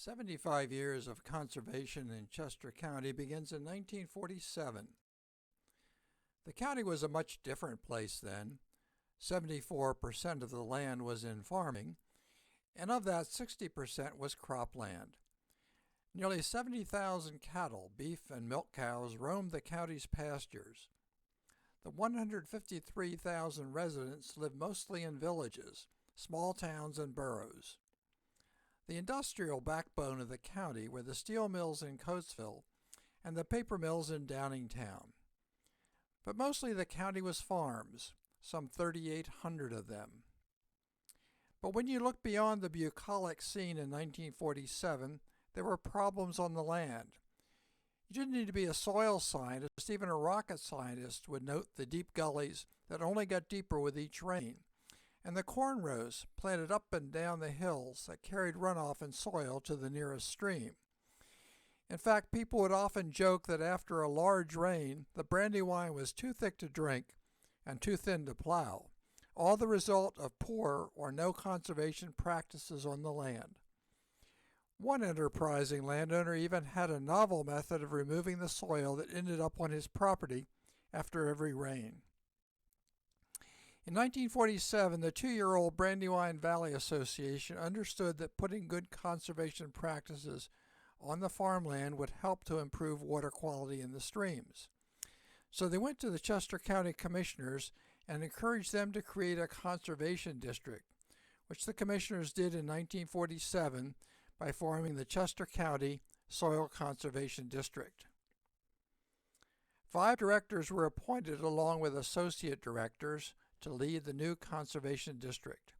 75 years of conservation in Chester County begins in 1947. The county was a much different place then. 74% of the land was in farming, and of that 60% was cropland. Nearly 70,000 cattle, beef, and milk cows roamed the county's pastures. The 153,000 residents lived mostly in villages, small towns, and boroughs. The industrial backbone of the county were the steel mills in Coatesville and the paper mills in Downingtown. But mostly the county was farms, some 3,800 of them. But when you look beyond the bucolic scene in 1947, there were problems on the land. You didn't need to be a soil scientist, even a rocket scientist would note the deep gullies that only got deeper with each rain, and the corn rows planted up and down the hills that carried runoff and soil to the nearest stream. In fact, people would often joke that after a large rain, the Brandywine was too thick to drink and too thin to plow, all the result of poor or no conservation practices on the land. One enterprising landowner even had a novel method of removing the soil that ended up on his property after every rain. In 1947, the two-year-old Brandywine Valley Association understood that putting good conservation practices on the farmland would help to improve water quality in the streams. So they went to the Chester County Commissioners and encouraged them to create a conservation district, which the Commissioners did in 1947 by forming the Chester County Soil Conservation District. 5 directors were appointed along with associate directors to lead the new conservation district.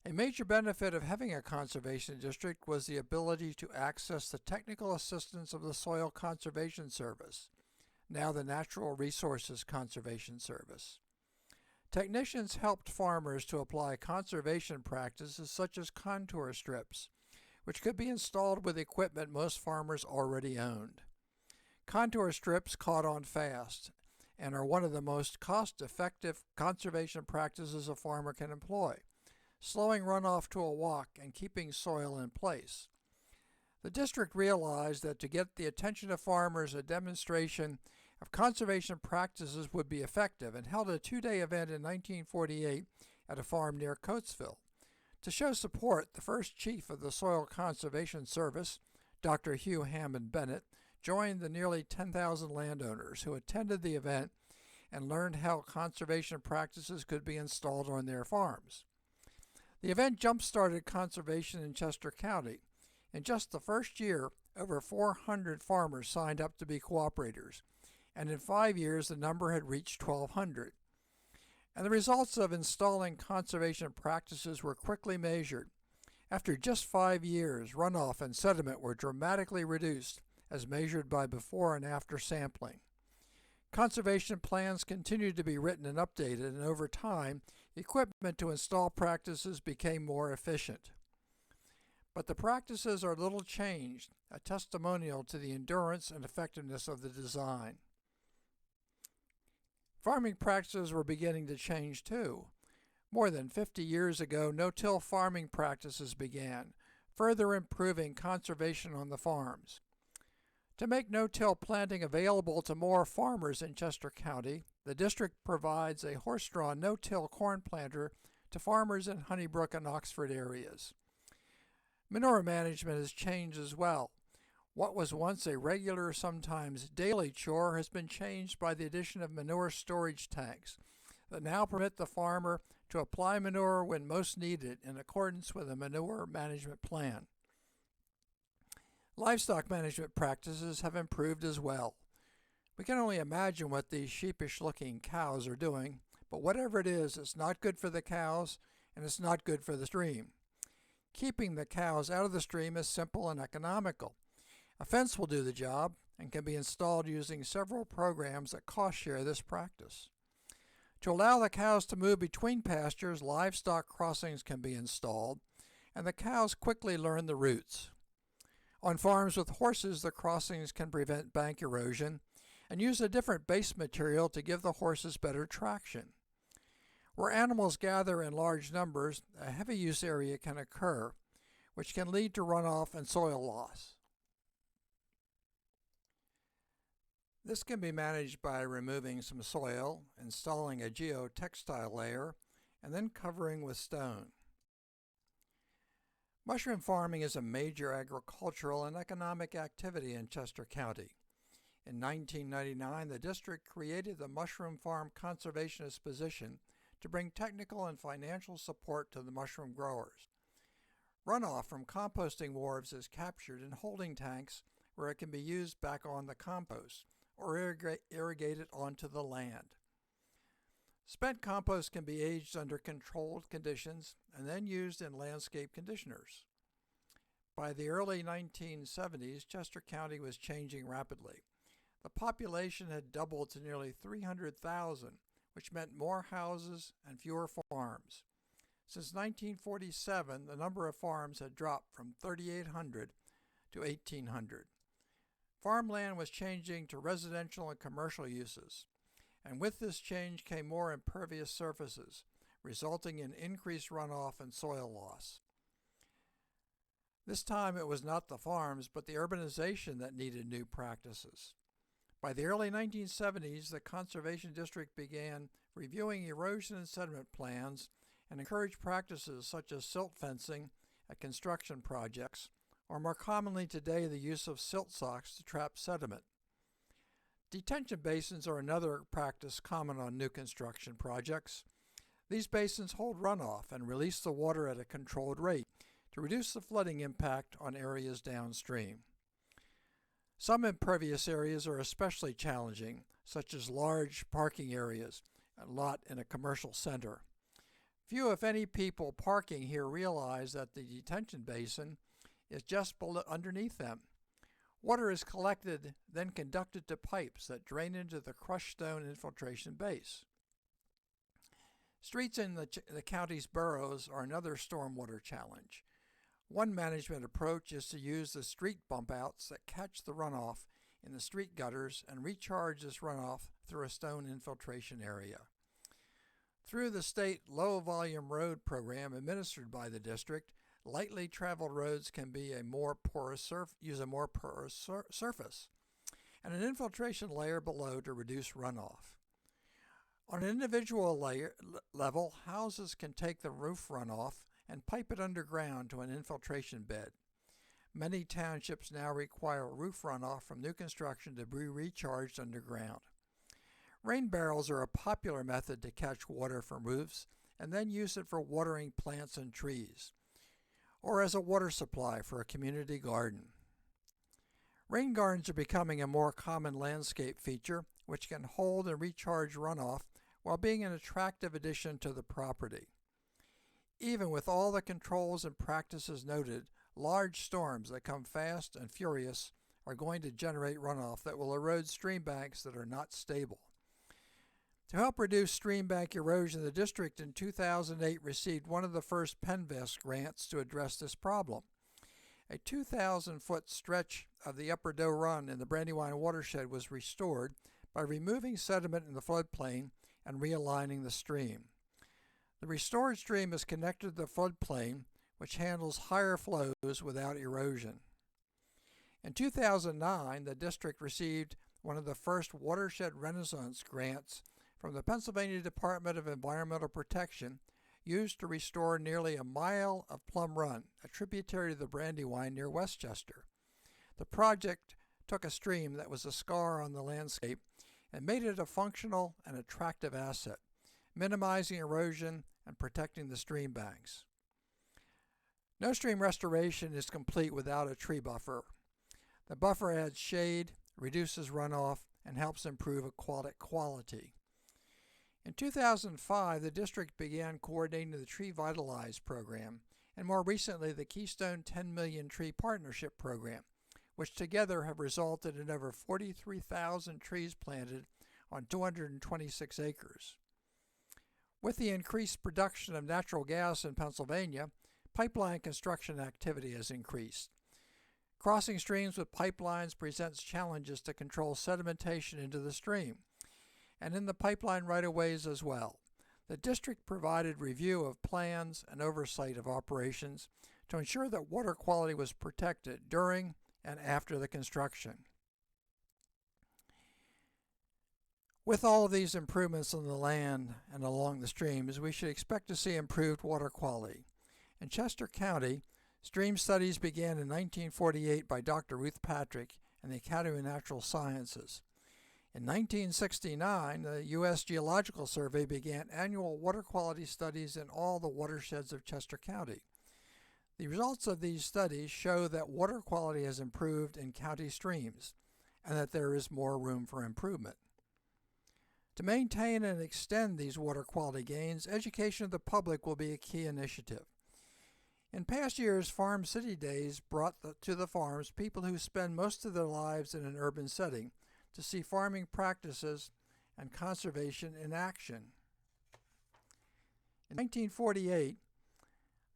A major benefit of having a conservation district was the ability to access the technical assistance of the Soil Conservation Service, now the Natural Resources Conservation Service. Technicians helped farmers to apply conservation practices such as contour strips, which could be installed with equipment most farmers already owned. Contour strips caught on fast and are one of the most cost-effective conservation practices a farmer can employ, slowing runoff to a walk and keeping soil in place. The district realized that to get the attention of farmers, a demonstration of conservation practices would be effective and held a 2-day event in 1948 at a farm near Coatesville. To show support, the first chief of the Soil Conservation Service, Dr. Hugh Hammond Bennett, joined the nearly 10,000 landowners who attended the event and learned how conservation practices could be installed on their farms. The event jump-started conservation in Chester County. In just the first year, over 400 farmers signed up to be cooperators, and in 5 years the number had reached 1,200. And the results of installing conservation practices were quickly measured. After just 5 years, runoff and sediment were dramatically reduced as measured by before and after sampling. Conservation plans continued to be written and updated, and over time, equipment to install practices became more efficient. But the practices are little changed, a testimonial to the endurance and effectiveness of the design. Farming practices were beginning to change too. More than 50 years ago, no-till farming practices began, further improving conservation on the farms. To make no-till planting available to more farmers in Chester County, the district provides a horse-drawn no-till corn planter to farmers in Honeybrook and Oxford areas. Manure management has changed as well. What was once a regular, sometimes daily chore has been changed by the addition of manure storage tanks that now permit the farmer to apply manure when most needed in accordance with a manure management plan. Livestock management practices have improved as well. We can only imagine what these sheepish-looking cows are doing, but whatever it is, it's not good for the cows and it's not good for the stream. Keeping the cows out of the stream is simple and economical. A fence will do the job and can be installed using several programs that cost-share this practice. To allow the cows to move between pastures, livestock crossings can be installed, and the cows quickly learn the routes. On farms with horses, the crossings can prevent bank erosion and use a different base material to give the horses better traction. Where animals gather in large numbers, a heavy use area can occur, which can lead to runoff and soil loss. This can be managed by removing some soil, installing a geotextile layer, and then covering with stone. Mushroom farming is a major agricultural and economic activity in Chester County. In 1999, the district created the Mushroom Farm Conservationist position to bring technical and financial support to the mushroom growers. Runoff from composting wharves is captured in holding tanks where it can be used back on the compost or irrigated onto the land. Spent compost can be aged under controlled conditions and then used in landscape conditioners. By the early 1970s, Chester County was changing rapidly. The population had doubled to nearly 300,000, which meant more houses and fewer farms. Since 1947, the number of farms had dropped from 3,800 to 1,800. Farmland was changing to residential and commercial uses, and with this change came more impervious surfaces, resulting in increased runoff and soil loss. This time it was not the farms, but the urbanization that needed new practices. By the early 1970s, the Conservation District began reviewing erosion and sediment plans and encouraged practices such as silt fencing at construction projects, or more commonly today, the use of silt socks to trap sediment. Detention basins are another practice common on new construction projects. These basins hold runoff and release the water at a controlled rate to reduce the flooding impact on areas downstream. Some impervious areas are especially challenging, such as large parking areas, a lot in a commercial center. Few, if any, people parking here realize that the detention basin is just underneath them. Water is collected, then conducted to pipes that drain into the crushed stone infiltration base. Streets in the county's boroughs are another stormwater challenge. One management approach is to use the street bump outs that catch the runoff in the street gutters and recharge this runoff through a stone infiltration area. Through the state low-volume road program administered by the district, lightly traveled roads can be use a more porous surface, and an infiltration layer below to reduce runoff. On an individual level, houses can take the roof runoff and pipe it underground to an infiltration bed. Many townships now require roof runoff from new construction to be recharged underground. Rain barrels are a popular method to catch water from roofs and then use it for watering plants and trees, or as a water supply for a community garden. Rain gardens are becoming a more common landscape feature, which can hold and recharge runoff while being an attractive addition to the property. Even with all the controls and practices noted, large storms that come fast and furious are going to generate runoff that will erode stream banks that are not stable. To help reduce stream bank erosion, the district in 2008 received one of the first Penvest grants to address this problem. A 2,000-foot stretch of the Upper Doe Run in the Brandywine watershed was restored by removing sediment in the floodplain and realigning the stream. The restored stream is connected to the floodplain, which handles higher flows without erosion. In 2009, the district received one of the first Watershed Renaissance grants from the Pennsylvania Department of Environmental Protection, used to restore nearly a mile of Plum Run, a tributary to the Brandywine near Westchester. The project took a stream that was a scar on the landscape and made it a functional and attractive asset, minimizing erosion and protecting the stream banks. No stream restoration is complete without a tree buffer. The buffer adds shade, reduces runoff, and helps improve aquatic quality. In 2005, the district began coordinating the Tree Vitalize program, and more recently the Keystone 10 Million Tree Partnership program, which together have resulted in over 43,000 trees planted on 226 acres. With the increased production of natural gas in Pennsylvania, pipeline construction activity has increased. Crossing streams with pipelines presents challenges to control sedimentation into the stream, and in the pipeline right-of-ways as well. The district provided review of plans and oversight of operations to ensure that water quality was protected during and after the construction. With all of these improvements on the land and along the streams, we should expect to see improved water quality. In Chester County, stream studies began in 1948 by Dr. Ruth Patrick and the Academy of Natural Sciences. In 1969, the U.S. Geological Survey began annual water quality studies in all the watersheds of Chester County. The results of these studies show that water quality has improved in county streams and that there is more room for improvement. To maintain and extend these water quality gains, education of the public will be a key initiative. In past years, Farm City Days brought to the farms people who spend most of their lives in an urban setting to see farming practices and conservation in action. In 1948,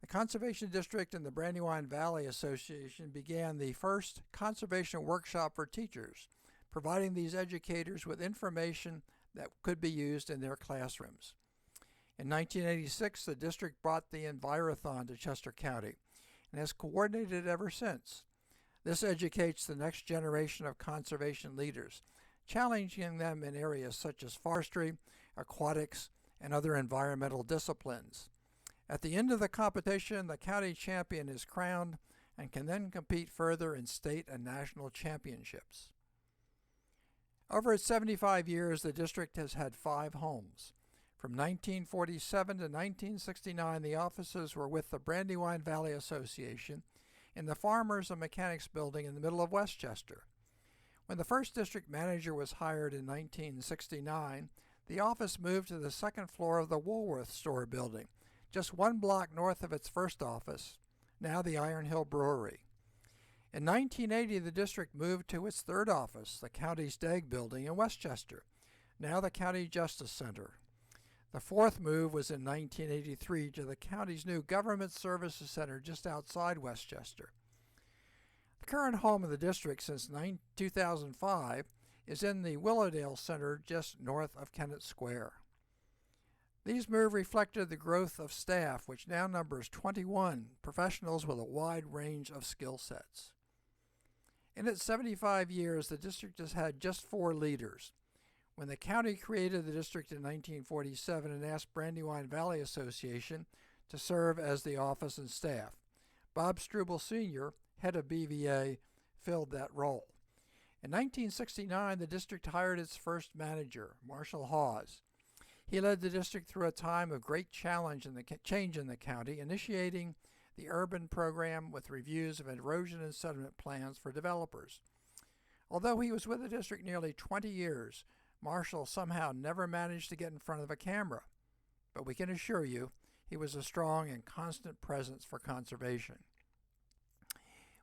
the Conservation District and the Brandywine Valley Association began the first conservation workshop for teachers, providing these educators with information that could be used in their classrooms. In 1986, the district brought the Envirothon to Chester County and has coordinated ever since. This educates the next generation of conservation leaders, challenging them in areas such as forestry, aquatics, and other environmental disciplines. At the end of the competition, the county champion is crowned and can then compete further in state and national championships. Over its 75 years, the district has had 5 homes. From 1947 to 1969, the offices were with the Brandywine Valley Association in the Farmers and Mechanics Building in the middle of Westchester. When the first district manager was hired in 1969, the office moved to the second floor of the Woolworth Store building, just 1 block north of its first office, now the Iron Hill Brewery. In 1980, the district moved to its third office, the county's Dagg building in Westchester, now the County Justice Center. The fourth move was in 1983 to the county's new Government Services Center just outside Westchester. The current home of the district since 2005 is in the Willowdale Center just north of Kennett Square. These moves reflected the growth of staff, which now numbers 21 professionals with a wide range of skill sets. In its 75 years, the district has had just 4 leaders. When the county created the district in 1947 and asked Brandywine Valley Association to serve as the office and staff, Bob Struble Sr., head of BVA, filled that role. In 1969, the district hired its first manager, Marshall Hawes. He led the district through a time of great change in the county, initiating the urban program with reviews of erosion and sediment plans for developers. Although he was with the district nearly 20 years, Marshall somehow never managed to get in front of a camera, but we can assure you he was a strong and constant presence for conservation.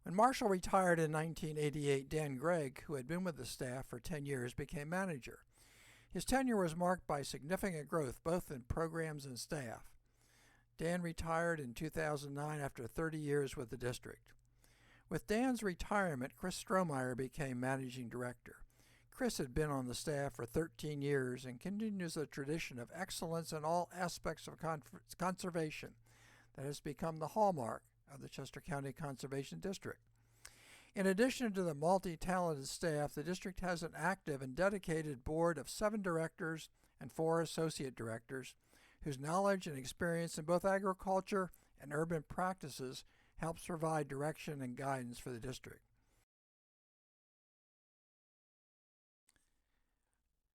When Marshall retired in 1988, Dan Gregg, who had been with the staff for 10 years, became manager. His tenure was marked by significant growth both in programs and staff. Dan retired in 2009 after 30 years with the district. With Dan's retirement, Chris Strohmeyer became managing director. Chris had been on the staff for 13 years and continues a tradition of excellence in all aspects of conservation that has become the hallmark of the Chester County Conservation District. In addition to the multi-talented staff, the district has an active and dedicated board of 7 directors and 4 associate directors whose knowledge and experience in both agriculture and urban practices helps provide direction and guidance for the district.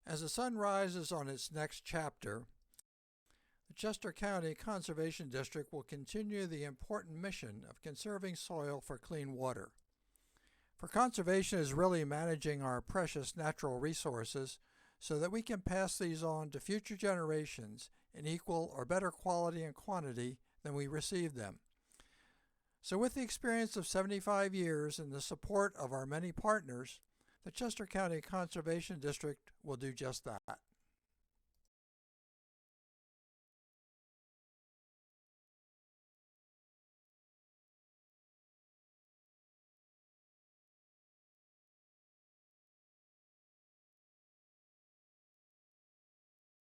As the sun rises on its next chapter, the Chester County Conservation District will continue the important mission of conserving soil for clean water. For conservation is really managing our precious natural resources so that we can pass these on to future generations in equal or better quality and quantity than we received them. So with the experience of 75 years and the support of our many partners, the Chester County Conservation District will do just that.